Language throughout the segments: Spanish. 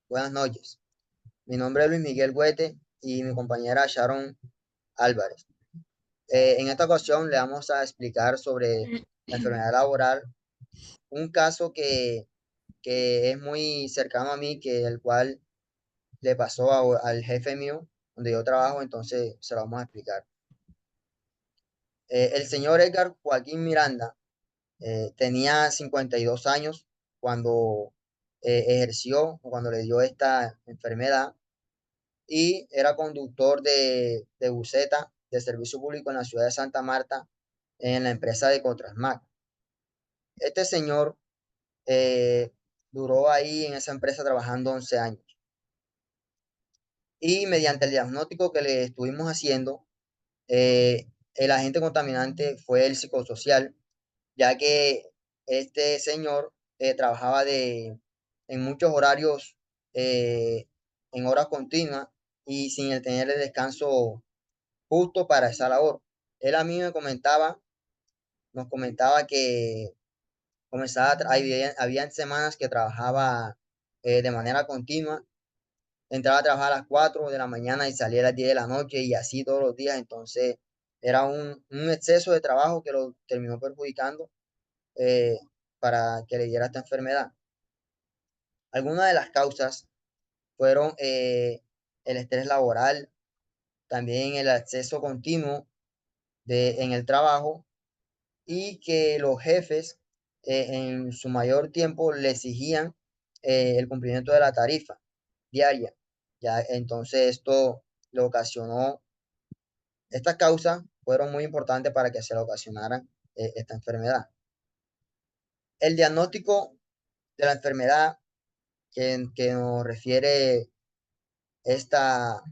Buenas noches. Mi nombre es Luis Miguel Huete y mi compañera Sharon Álvarez. En esta ocasión le vamos a explicar sobre la enfermedad laboral, un caso que es muy cercano a mí, que el cual le pasó al jefe mío, donde yo trabajo, entonces se lo vamos a explicar. El señor Edgar Joaquín Miranda tenía 52 años cuando ejerció o cuando le dio esta enfermedad y era conductor de buseta de servicio público en la ciudad de Santa Marta en la empresa de Cotrasmac. Este señor duró ahí en esa empresa trabajando 11 años y mediante el diagnóstico que le estuvimos haciendo, el agente contaminante fue el psicosocial, ya que este señor trabajaba en muchos horarios, eh, en horas continuas y sin el tener el descanso justo para esa labor. Él a mí nos comentaba que habían semanas que trabajaba de manera continua, entraba a trabajar a las 4 de la mañana y salía a las 10 de la noche y así todos los días, entonces era un exceso de trabajo que lo terminó perjudicando eh, para que le diera esta enfermedad. Algunas de las causas fueron el estrés laboral, también el acceso continuo en el trabajo y que los jefes en su mayor tiempo le exigían el cumplimiento de la tarifa diaria. Ya, entonces esto le ocasionó, estas causas fueron muy importantes para que se le ocasionara esta enfermedad. El diagnóstico de la enfermedad que nos refiere esta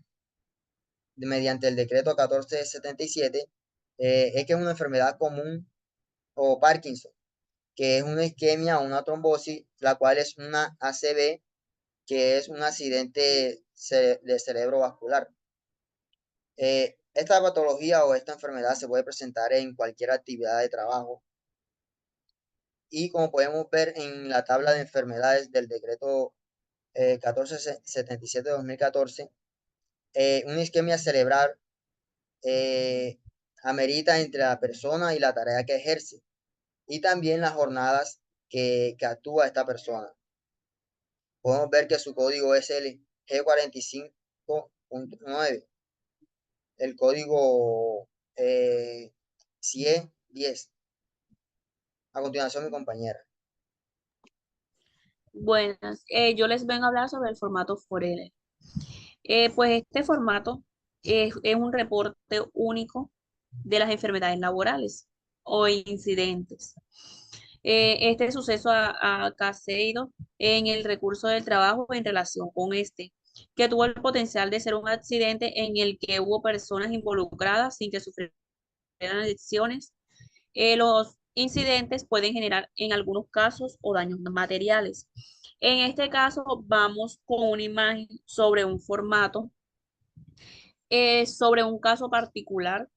mediante el decreto 1477 es que es una enfermedad común o Parkinson, que es una isquemia o una trombosis, la cual es una ACV, que es un accidente de cerebro vascular. Esta patología o esta enfermedad se puede presentar en cualquier actividad de trabajo y como podemos ver en la tabla de enfermedades del decreto 1477 de 2014, una isquemia cerebral eh, amerita entre la persona y la tarea que ejerce y también las jornadas que actúa esta persona. Podemos ver que su código es el G45.9, el código 110. A continuación, mi compañera. Buenas, yo les vengo a hablar sobre el formato Forele. Pues este formato es un reporte único de las enfermedades laborales o incidentes. Este suceso ha caído en el recurso del trabajo en relación con este, que tuvo el potencial de ser un accidente en el que hubo personas involucradas sin que sufrieran lesiones. Los incidentes pueden generar en algunos casos o daños materiales. En este caso, vamos con una imagen sobre un formato, sobre un caso particular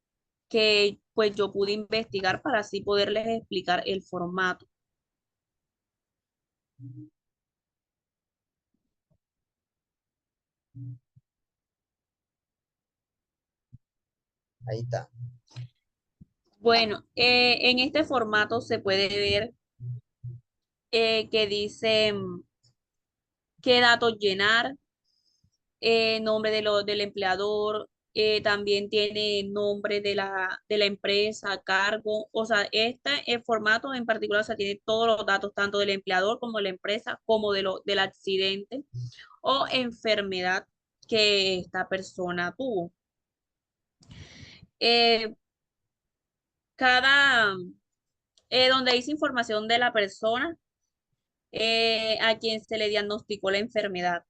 que pues yo pude investigar para así poderles explicar el formato. Ahí está. Bueno, en este formato se puede ver que dice qué datos llenar, nombre del empleador, también tiene nombre de la empresa, cargo, o sea, este formato en particular, o sea, tiene todos los datos, tanto del empleador como de la empresa, como del accidente o enfermedad que esta persona tuvo. Eh, cada, donde dice información de la persona a quien se le diagnosticó la enfermedad.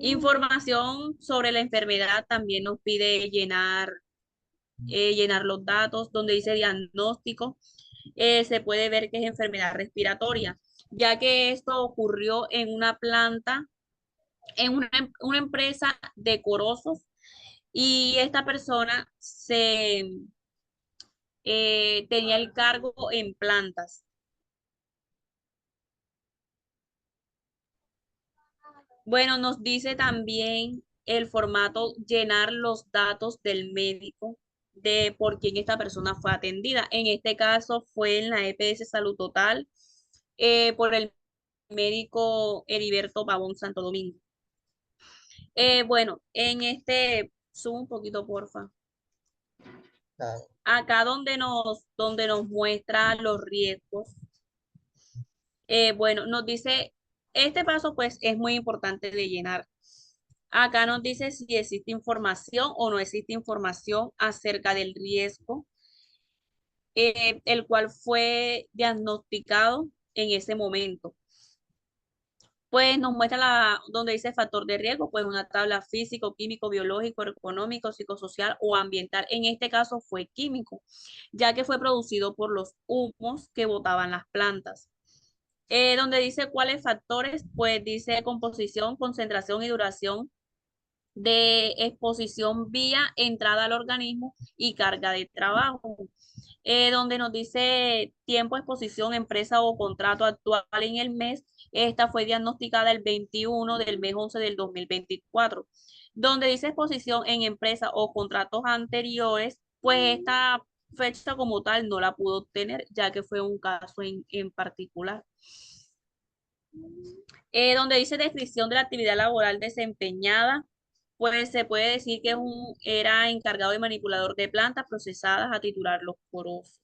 Información sobre la enfermedad también nos pide llenar los datos, donde dice diagnóstico, se puede ver que es enfermedad respiratoria, ya que esto ocurrió en una planta, en una empresa de Corozo, y esta persona tenía el cargo en plantas. Bueno, nos dice también el formato llenar los datos del médico de por quién esta persona fue atendida. En este caso fue en la EPS Salud Total por el médico Heriberto Pavón Santo Domingo. Bueno, en este, suma un poquito, porfa. Claro. Acá donde nos muestra los riesgos. Bueno, nos dice, este paso pues es muy importante de llenar. Acá nos dice si existe información o no existe información acerca del riesgo, el cual fue diagnosticado en ese momento. Pues nos muestra donde dice factor de riesgo, pues una tabla físico, químico, biológico, económico, psicosocial o ambiental. En este caso fue químico, ya que fue producido por los humos que botaban las plantas. Donde dice cuáles factores, pues dice composición, concentración y duración de exposición vía entrada al organismo y carga de trabajo. Donde nos dice tiempo de exposición, empresa o contrato actual en el mes. Esta fue diagnosticada el 21 del mes 11 del 2024. Donde dice exposición en empresa o contratos anteriores, pues esta fecha como tal no la pudo obtener, ya que fue un caso en particular. Donde dice descripción de la actividad laboral desempeñada, pues se puede decir que era encargado de manipulador de plantas procesadas a titular los porosos.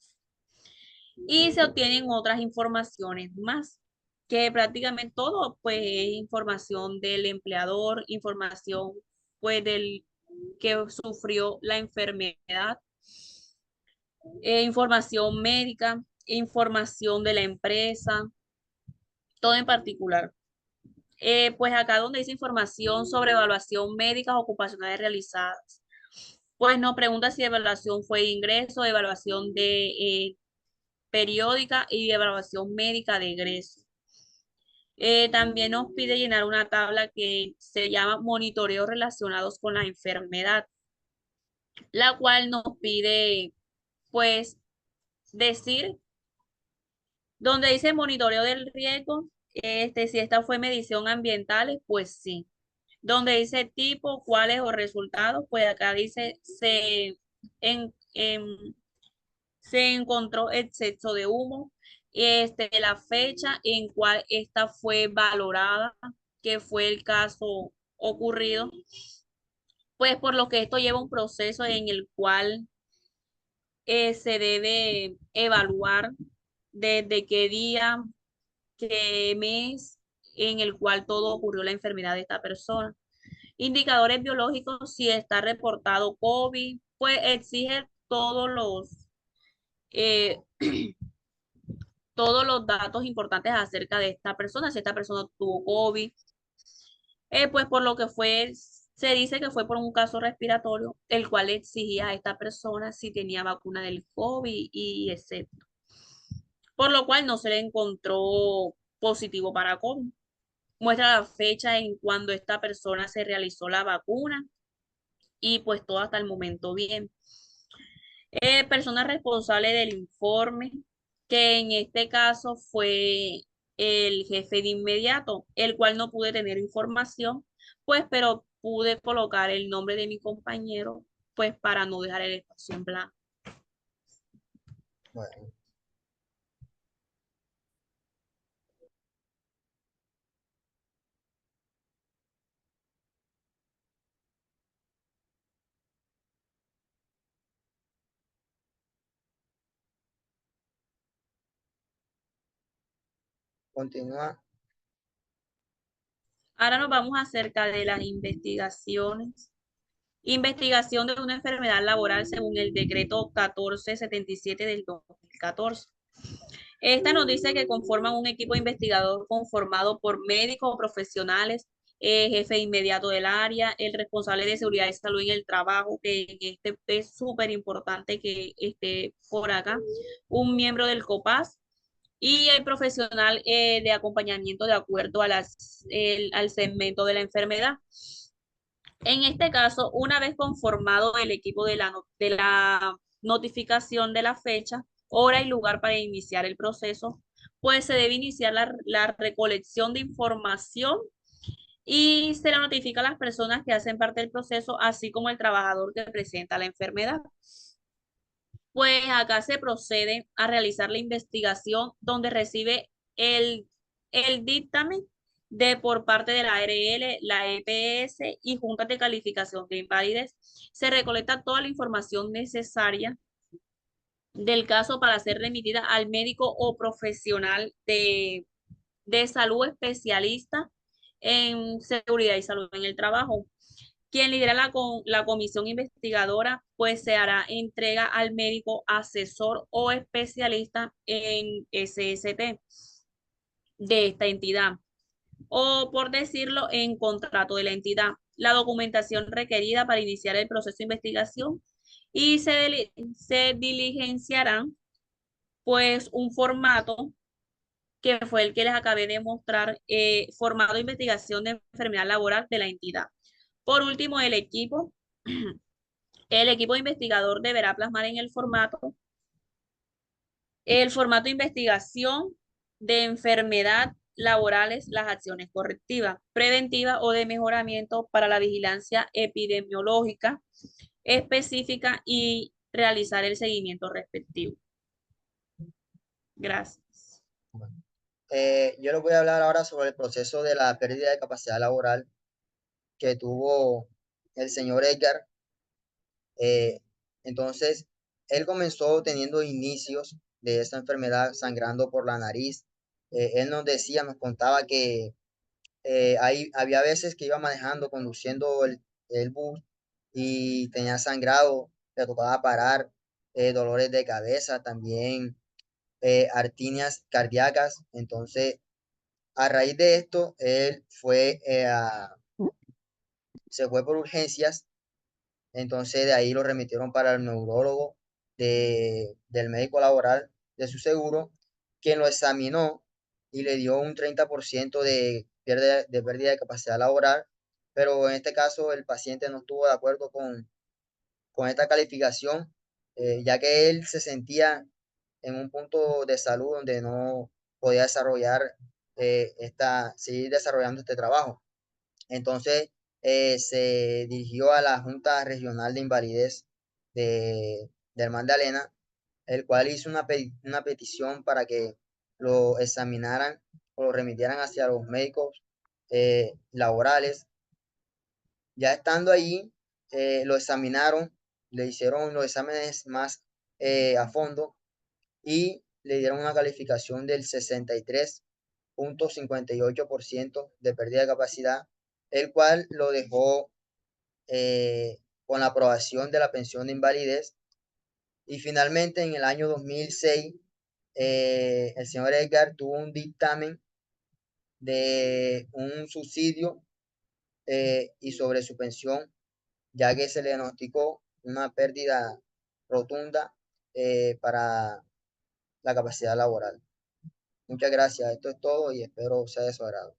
Y se obtienen otras informaciones más, que prácticamente todo pues es información del empleador, información pues del que sufrió la enfermedad, información médica, información de la empresa, todo en particular. Pues acá donde dice información sobre evaluación médicas ocupacionales realizadas. Pues nos pregunta si evaluación fue de ingreso, evaluación de periódica y evaluación médica de egreso. También nos pide llenar una tabla que se llama monitoreos relacionados con la enfermedad, la cual nos pide, pues, decir, donde dice monitoreo del riesgo, si esta fue medición ambientales, pues sí. Donde dice tipo, cuáles o resultados, pues acá dice en, en- se encontró exceso de humo, la fecha en cual esta fue valorada, que fue el caso ocurrido, pues por lo que esto lleva un proceso en el cual se debe evaluar desde qué día, qué mes en el cual todo ocurrió la enfermedad de esta persona. Indicadores biológicos, si está reportado COVID, pues exige eh, todos los datos importantes acerca de esta persona, si esta persona tuvo COVID, pues por lo que se dice que fue por un caso respiratorio, el cual exigía a esta persona si tenía vacuna del COVID y etc. Por lo cual no se le encontró positivo para COVID. Muestra la fecha en cuando esta persona se realizó la vacuna y pues todo hasta el momento bien. Persona responsable del informe, que en este caso fue el jefe de inmediato, el cual no pude tener información, pues, pero pude colocar el nombre de mi compañero, pues, para no dejar el espacio en blanco. Bueno, continúa. Ahora nos vamos acerca de las investigaciones. Investigación de una enfermedad laboral según el decreto 1477 del 2014. Esta nos dice que conforman un equipo investigador conformado por médicos o profesionales, jefe inmediato del área, el responsable de seguridad y salud en el trabajo, que en este es súper importante que esté por acá, un miembro del COPAS y el profesional de acompañamiento de acuerdo a al segmento de la enfermedad. En este caso, una vez conformado el equipo de la notificación de la fecha, hora y lugar para iniciar el proceso, pues se debe iniciar la recolección de información y se le notifica a las personas que hacen parte del proceso, así como el trabajador que presenta la enfermedad. Pues acá se procede a realizar la investigación donde recibe el, el dictamen de por parte de la ARL, la EPS y juntas de calificación de invalidez. Se recolecta toda la información necesaria del caso para ser remitida al médico o profesional de salud especialista en seguridad y salud en el trabajo. Quien lidera la comisión investigadora, pues se hará entrega al médico asesor o especialista en SST de esta entidad, o por decirlo, en contrato de la entidad, la documentación requerida para iniciar el proceso de investigación y se diligenciarán pues un formato que fue el que les acabé de mostrar, formato de investigación de enfermedad laboral de la entidad. Por último, el equipo investigador deberá plasmar en el formato de investigación de enfermedad laborales, las acciones correctivas, preventivas o de mejoramiento para la vigilancia epidemiológica específica y realizar el seguimiento respectivo. Gracias. Bueno, yo les voy a hablar ahora sobre el proceso de la pérdida de capacidad laboral que tuvo el señor Edgar. Eh, entonces, él comenzó teniendo inicios de esta enfermedad sangrando por la nariz. Él nos decía, nos contaba que había veces que iba manejando, conduciendo el bus y tenía sangrado, le tocaba parar, dolores de cabeza, también artinias cardíacas. Entonces, a raíz de esto, él se fue por urgencias. Entonces de ahí lo remitieron para el neurólogo del médico laboral de su seguro, quien lo examinó y le dio un 30% de pérdida de capacidad laboral, pero en este caso el paciente no estuvo de acuerdo con esta calificación, ya que él se sentía en un punto de salud donde no podía seguir desarrollando este trabajo. Entonces se dirigió a la Junta Regional de Invalidez del Magdalena, el cual hizo una petición para que lo examinaran o lo remitieran hacia los médicos laborales. Ya estando allí, lo examinaron, le hicieron los exámenes más a fondo y le dieron una calificación del 63,58% de pérdida de capacidad, el cual lo dejó con la aprobación de la pensión de invalidez. Y finalmente en el año 2006, el señor Edgar tuvo un dictamen de un subsidio y sobre su pensión, ya que se le diagnosticó una pérdida rotunda para la capacidad laboral. Muchas gracias, esto es todo y espero sea de su agrado.